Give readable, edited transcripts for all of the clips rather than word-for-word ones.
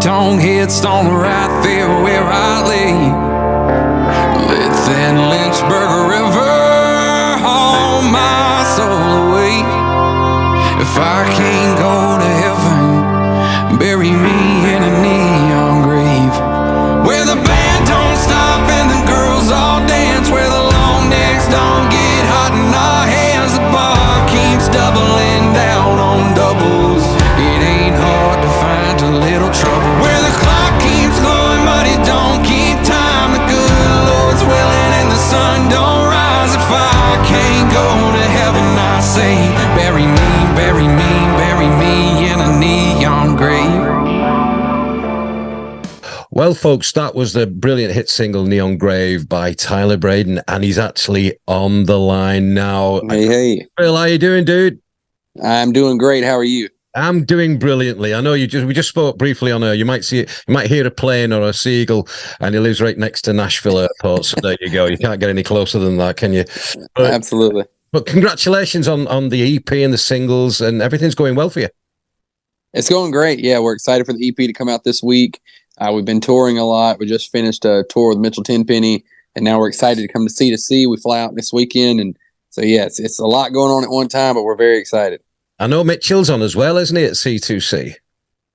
Don't headstone right there where I lay. Let that Lynchburg River haul my soul away. If I can't go to heaven, bury me in a neon grave, where the band don't stop and the girls all dance, where the long necks don't get hot in our hands. The bar keeps doubling down on doubles. It ain't hard to find a little trouble, where the clock keeps going but it don't keep time. The good Lord's willing and the sun don't rise. If I can't go to heaven, I say, bury me, bury me, bury me in a neon grave. Well, folks, that was the brilliant hit single Neon Grave by Tyler Braden, and he's actually on the line now. Hey. Phil, how you doing, dude? I'm doing great. How are you? I'm doing brilliantly. I know we just spoke briefly on her. You might hear a plane or a seagull, and he lives right next to Nashville Airport. So there you go. You can't get any closer than that, can you? Absolutely. But congratulations on the EP and the singles, and everything's going well for you. It's going great. Yeah, we're excited for the EP to come out this week. We've been touring a lot. We just finished a tour with Mitchell Tenpenny, and now we're excited to come to C2C. We fly out this weekend, and so yeah, it's a lot going on at one time, but we're very excited. I know Mitchell's on as well, isn't he, at C2C?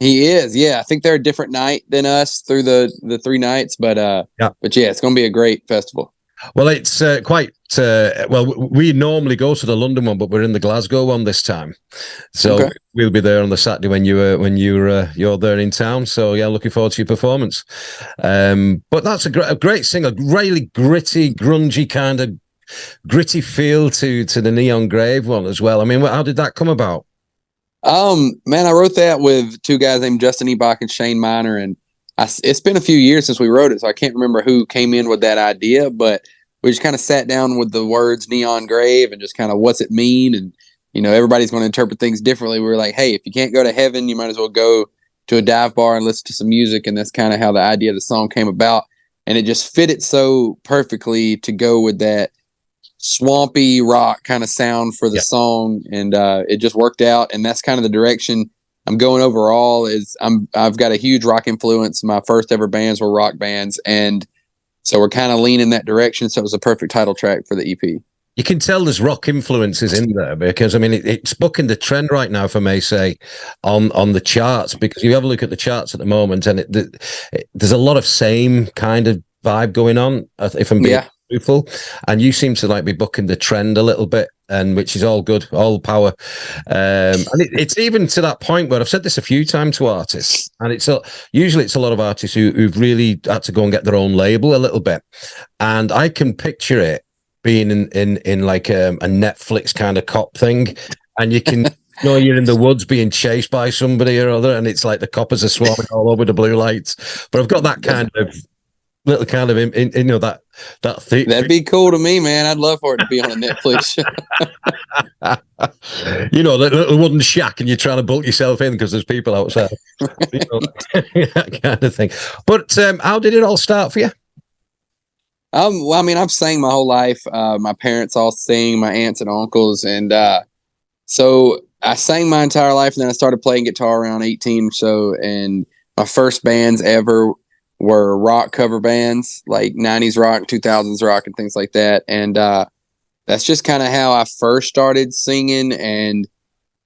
He is, yeah. I think they're a different night than us through the 3 nights, but yeah, it's going to be a great festival. Well, it's we normally go to the London one, but we're in the Glasgow one this time, so we'll be there on the Saturday when you're there in town. So yeah, looking forward to your performance. But that's a great singer, really gritty, grungy kind of gritty feel to the Neon Grave one as well. I mean, how did that come about? Man, I wrote that with 2 guys named Justin Ebach and Shane Miner, and it's been a few years since we wrote it, so I can't remember who came in with that idea, but we just kind of sat down with the words Neon Grave and just kind of what's it mean. And, everybody's going to interpret things differently. We were like, hey, if you can't go to heaven, you might as well go to a dive bar and listen to some music. And that's kind of how the idea of the song came about. And it just fitted so perfectly to go with that swampy rock kind of sound for the song. And it just worked out. And that's kind of the direction I'm going overall. I've got a huge rock influence. My first ever bands were rock bands, and so we're kind of leaning that direction. So it was a perfect title track for the EP. You can tell there's rock influences in there because, I mean, it's bucking the trend right now, if I may say, on the charts, because you have a look at the charts at the moment and there's a lot of same kind of vibe going on, if I'm being truthful, and you seem to be bucking the trend a little bit, and which is all good, all power. And it's even to that point where I've said this a few times to artists, and usually it's a lot of artists who've really had to go and get their own label a little bit, and I can picture it being in like a Netflix kind of cop thing, and you can you're in the woods being chased by somebody or other, and it's like the coppers are swarming all over the blue lights. But I've got that kind of little kind of that thing. That'd be cool to me, man. I'd love for it to be on a Netflix show. The little wooden shack, and you're trying to bolt yourself in because there's people outside. That kind of thing. But how did it all start for you? Well, I mean, I've sang my whole life. My parents all sing, my aunts and uncles. And so I sang my entire life, and then I started playing guitar around 18 or so. And my first bands ever were rock cover bands, like 90s rock, 2000s rock, and things like that. And that's just kind of how I first started singing. And,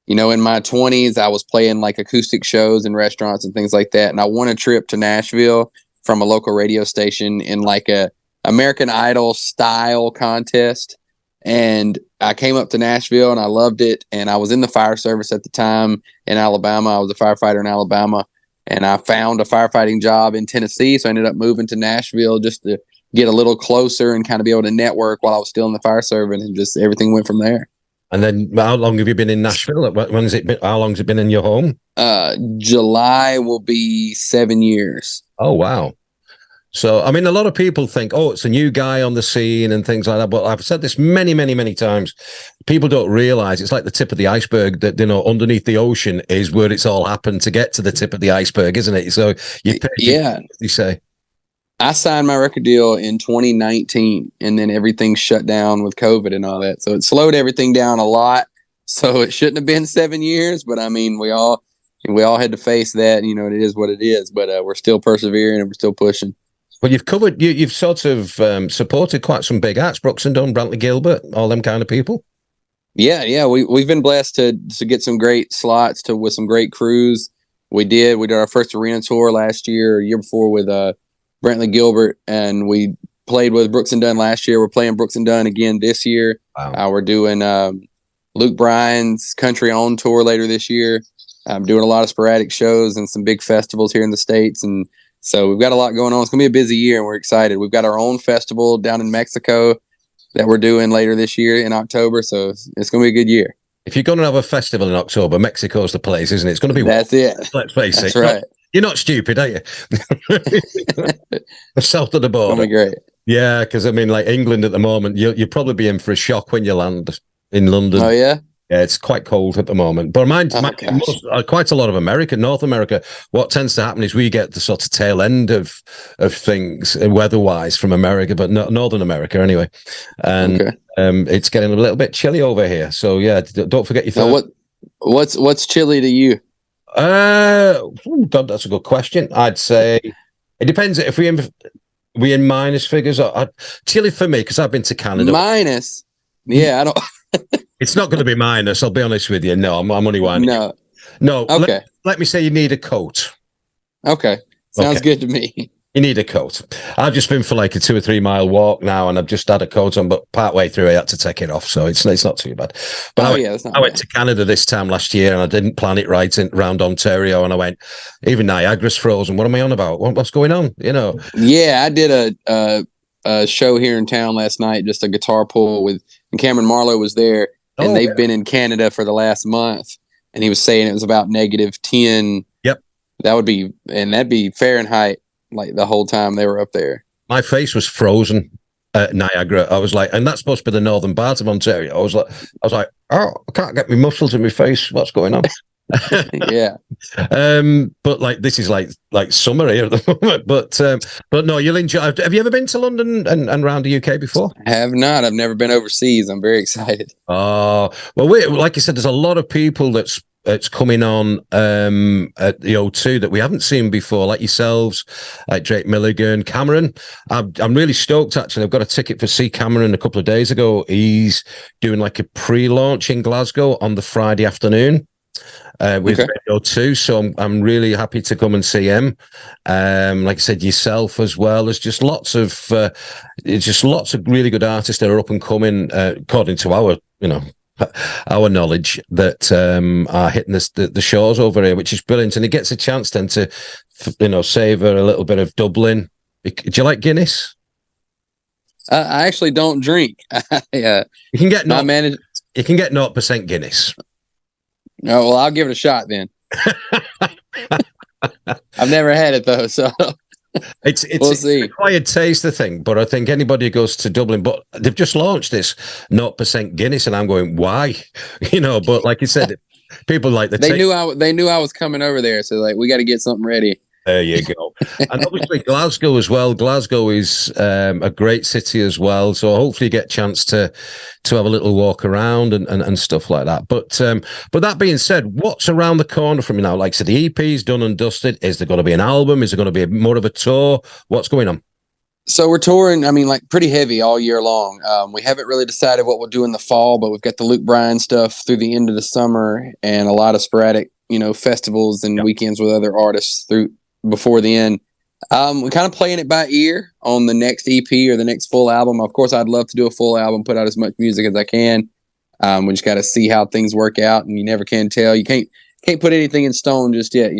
in my 20s, I was playing like acoustic shows in restaurants and things like that. And I won a trip to Nashville from a local radio station in like a American Idol style contest. And I came up to Nashville and I loved it. And I was in the fire service at the time in Alabama. I was a firefighter in Alabama, and I found a firefighting job in Tennessee. So I ended up moving to Nashville just to get a little closer and kind of be able to network while I was still in the fire service, and just everything went from there. And then how long have you been in Nashville? When has it been? How long has it been in your home? July will be 7 years. Oh, wow. So, I mean, a lot of people think, it's a new guy on the scene and things like that. But I've said this many, many, many times. People don't realize it's like the tip of the iceberg, that, underneath the ocean is where it's all happened to get to the tip of the iceberg, isn't it? So, you say. I signed my record deal in 2019, and then everything shut down with COVID and all that. So it slowed everything down a lot. So it shouldn't have been 7 years, but I mean, we all we all had to face that. You know, it is what it is. But we're still persevering and we're still pushing. Well, you've sort of supported quite some big acts, Brooks and Dunn, Brantley Gilbert, all them kind of people. Yeah. We've been blessed to get some great slots with some great crews. We did our first arena tour last year, year before with Brantley Gilbert, and we played with Brooks and Dunn last year. We're playing Brooks and Dunn again this year. Wow. We're doing Luke Bryan's Country On tour later this year. I'm doing a lot of sporadic shows and some big festivals here in the States, and so we've got a lot going on. It's going to be a busy year, and we're excited. We've got our own festival down in Mexico that we're doing later this year in October, so it's going to be a good year. If you're going to have a festival in October, Mexico's the place, isn't it? It's going to be. That's it. Let's face That's it. right. You're not stupid, are you? South of the border. That'll be great. Yeah, because I mean, like England at the moment, you'll probably be in for a shock when you land in London. Oh yeah. Yeah, it's quite cold at the moment. But quite a lot of North America, what tends to happen is we get the sort of tail end of things weather-wise from America, but Northern America anyway. And it's getting a little bit chilly over here. So yeah, don't forget your now, what's chilly to you? God, that's a good question. I'd say it depends if we in minus figures. Chilly for me because I've been to Canada. Minus? Yeah, I don't. It's not going to be minus. I'll be honest with you. No, I'm only whining. No. Okay. Let me say you need a coat. Okay. Sounds good to me. You need a coat. I've just been for like a 2 or 3 mile walk now, and I've just had a coat on, but partway through I had to take it off, so it's not too bad. But I went to Canada this time last year, and I didn't plan it right around Ontario, and I went, even Niagara's frozen. What am I on about? What's going on? You know? Yeah, I did a show here in town last night, just a guitar pull and Cameron Marlowe was there, and they've been in Canada for the last month, and he was saying it was about -10. Yep. That'd be Fahrenheit. Like the whole time they were up there. My face was frozen at Niagara. I was like, and that's supposed to be the northern part of Ontario. I was like, oh, I can't get my muscles in my face. What's going on? Yeah. But like this is like summer here at the moment. But no, you'll enjoy. Have you ever been to London and around the UK before? I have not. I've never been overseas. I'm very excited. Oh, well, like you said, there's a lot of people that's coming on at the O2 that we haven't seen before, like yourselves, like Drake Milligan, Cameron. I'm really stoked, actually. I've got a ticket for see Cameron a couple of days ago. He's doing like a pre-launch in Glasgow on the Friday afternoon with O2, so I'm really happy to come and see him. Like I said, yourself as well. There's just lots of really good artists that are up and coming, according to our knowledge, that are hitting the shows over here, which is brilliant, and it gets a chance then to savor a little bit of Dublin. Do you like Guinness? I actually don't drink. You can get 0% Guinness. No, well, I'll give it a shot then. I've never had it though, so it's an acquired taste, the thing. But I think anybody who goes to Dublin, but they've just launched this 0% Guinness, and I'm going, why? But like you said, people like they knew I was coming over there, so like we got to get something ready. There you go. And obviously Glasgow as well. Glasgow is a great city as well. So hopefully you get a chance to have a little walk around and stuff like that. But that being said, what's around the corner from you now? Like I said, the EP's done and dusted. Is there going to be an album? Is there going to be more of a tour? What's going on? So we're touring, like pretty heavy all year long. We haven't really decided what we'll do in the fall, but we've got the Luke Bryan stuff through the end of the summer and a lot of sporadic, festivals and weekends with other artists before the end. We're kind of playing it by ear on the next EP or the next full album. Of course, I'd love to do a full album, put out as much music as I can. We just got to see how things work out, and you never can tell. You can't put anything in stone just yet,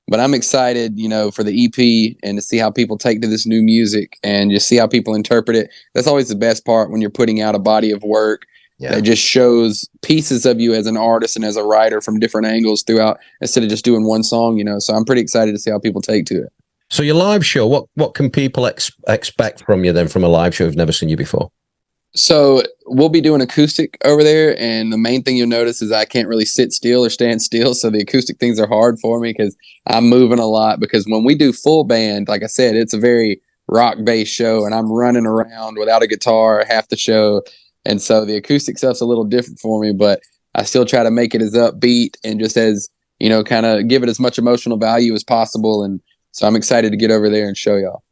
but I'm excited, for the EP and to see how people take to this new music and just see how people interpret it. That's always the best part when you're putting out a body of work that just shows pieces of you as an artist and as a writer from different angles throughout, instead of just doing one song, So I'm pretty excited to see how people take to it. So your live show, what can people expect from you then, from a live show who've never seen you before? So we'll be doing acoustic over there, and the main thing you'll notice is I can't really sit still or stand still, so the acoustic things are hard for me because I'm moving a lot, because when we do full band, like I said, it's a very rock-based show, and I'm running around without a guitar half the show. And so the acoustic stuff's a little different for me, but I still try to make it as upbeat and just as kind of give it as much emotional value as possible. And so I'm excited to get over there and show y'all.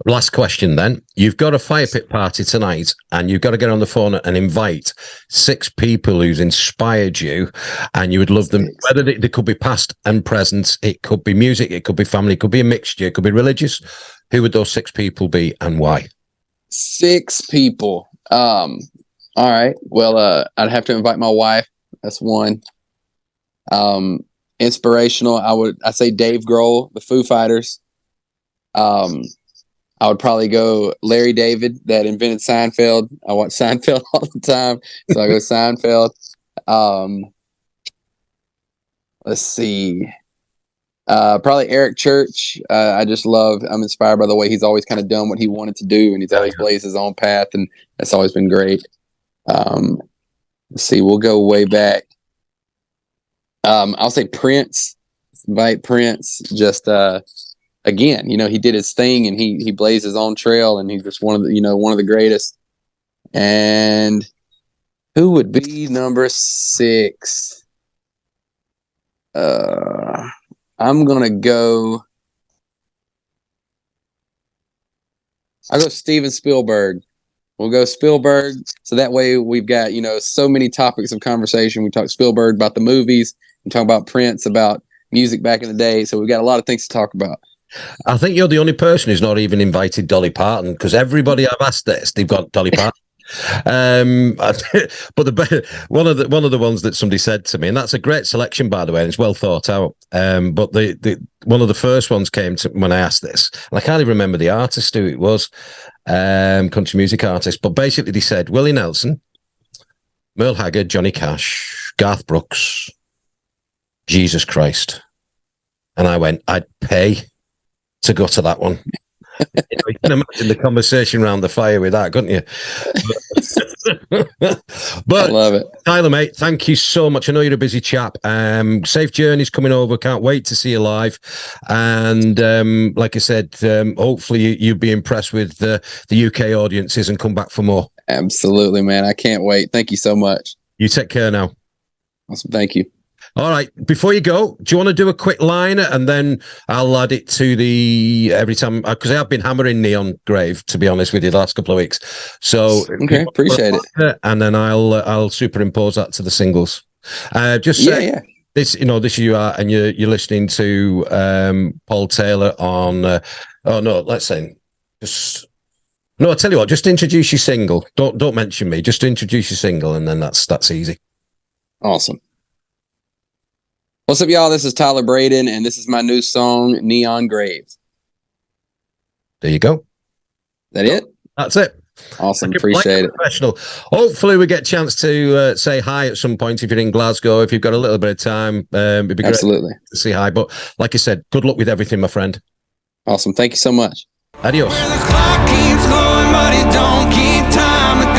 Last question then. You've got a fire pit party tonight and you've got to get on the phone and invite 6 people who's inspired you, and you would love them, whether they could be past and present, it could be music, it could be family, it could be a mixture, it could be religious. Who would those 6 people be and why? 6 people. All right. Well, I'd have to invite my wife. That's one. Inspirational. I say Dave Grohl, the Foo Fighters. I would probably go Larry David, that invented Seinfeld. I watch Seinfeld all the time, so I go Seinfeld. Let's see. Probably Eric Church. I'm inspired by the way he's always kind of done what he wanted to do, and he's always blazed his own path, and that's always been great. Let's see. We'll go way back. I'll say Prince. Invite Prince. Just again, he did his thing and he blazed his own trail, and he's just one of the greatest. And who would be number 6? I'm gonna go. I'll go Steven Spielberg. We'll go Spielberg, so that way we've got so many topics of conversation. We talk Spielberg about the movies, we talk about Prince, about music back in the day. So we've got a lot of things to talk about. I think you're the only person who's not even invited Dolly Parton, because everybody I've asked this, they've got Dolly Parton. But one of the ones that somebody said to me, and that's a great selection, by the way, and it's well thought out. But the one of the first ones came to when I asked this, and I can't even remember the artist who it was, country music artist. But basically, they said Willie Nelson, Merle Haggard, Johnny Cash, Garth Brooks, Jesus Christ, and I went, I'd pay to go to that one. You can imagine the conversation around the fire with that, couldn't you? But I love it. Tyler, mate, thank you so much. I know you're a busy chap. Safe journeys coming over. Can't wait to see you live. And like I said, hopefully you'll be impressed with the UK audiences and come back for more. Absolutely, man. I can't wait. Thank you so much. You take care now. Awesome. Thank you. All right. Before you go, do you want to do a quick liner, and then I'll add it to the every time, because I have been hammering Neon Grave, to be honest with you, the last couple of weeks. So okay, appreciate it. And then I'll superimpose that to the singles. Just say this, this you are, and you're listening to Paul Taylor on. Oh no, let's say just. No, I'll tell you what. Just introduce your single. Don't mention me. Just introduce your single, and then that's easy. Awesome. What's up, y'all? This is Tyler Braden, and this is my new song, Neon Grave. There you go. That it? That's it. Awesome. Appreciate it. Professional. Hopefully we get a chance to say hi at some point if you're in Glasgow. If you've got a little bit of time, it'd be great to say hi. But like I said, good luck with everything, my friend. Awesome. Thank you so much. Adios. Where the clock keeps going, but it don't keep time.